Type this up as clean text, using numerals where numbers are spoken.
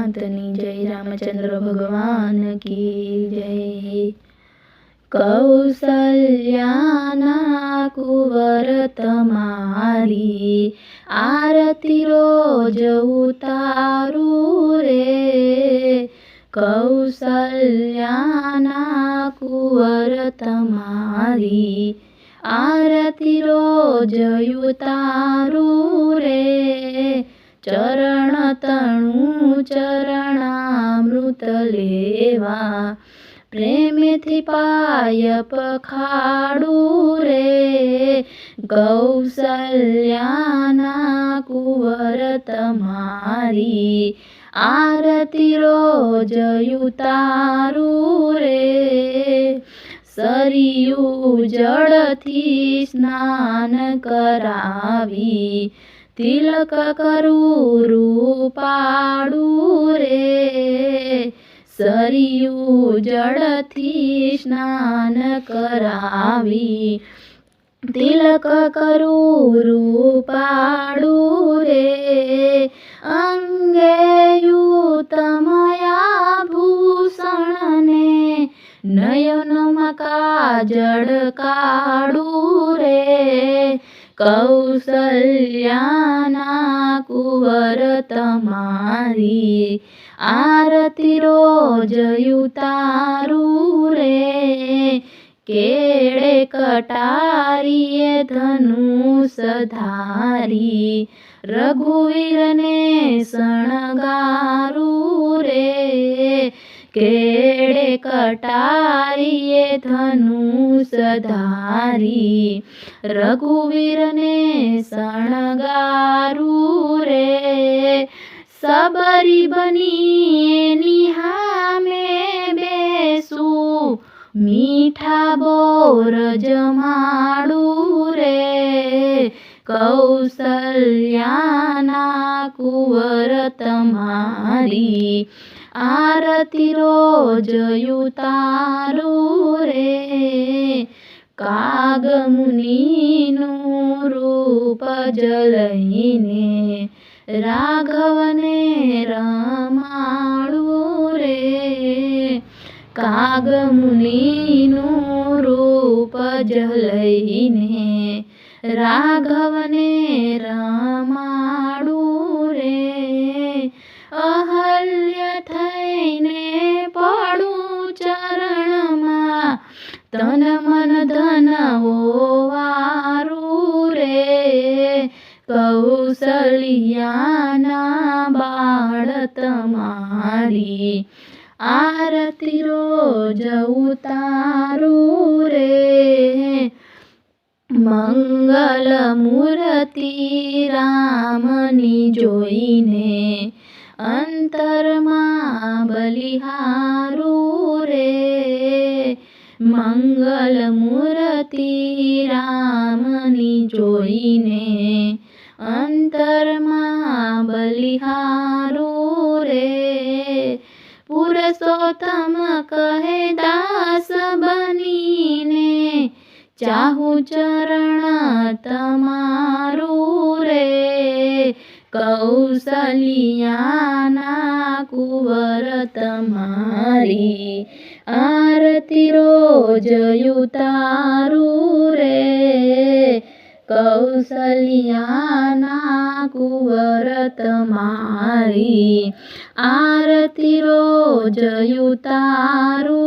नाथनी जय। रामचंद्र भगवान की जय। कौसल्याना कुंवर तमारी आरती रोज उतारू रे। कौसल्याना कुंवर तमारी आरती रोज उतारू रे। चरण तणु चरणामृत लेवा प्रेमथी पाय पखाड़ू रे। कौसल्याना कुंवर तमारी आरती रोज उतारू रे। सरयू जळथी स्नान करावी तिलक करू रूपाड़ू रे। सरयू जळथी स्नान करावी तिलक करू रूपाड़ू रे। अंगेयुतमया भूषण ने नयनमा काजळ काढू रे। कौसल्याना कुंवर तमारी आरती रोज उतारू रे। केळे कटारिये धनुष धारी रघुवीर ने शणगारू रे। केळे कटारिये धनुष धारी रघुवीर ने शणगारू रे। सबरी बनी निहामे बेसू मीठा बोर जमाड़ू रे। कौसल्याना कुंवर तमारी आरती रोज उतारू रे। कागमुनीनु रूप जलईने राघवने रमाड़ू रे। कागमुनीनु रूप जलईने राघवने रमाड़ू रे। अहल्य थईने पड़ू चरणमा तन मन धन ओवारू रे। कौसल्याना बाळ तमारी आरती रोज उतारू रे। मंगल मूर्ति रामनी जोईने अंतरमा बलिहारू रे। मंगल मूर्ति रामनी जोईने अंतरमा बलिहारू रे। पुरुषोत्तम कहे दास बनीने चाहू चरण तमारू रे। कौसल्याना कुंवर तमारी आरती रोज उतारू रे। कौसल्याना कुंवर तमारी आरती रोज उतारू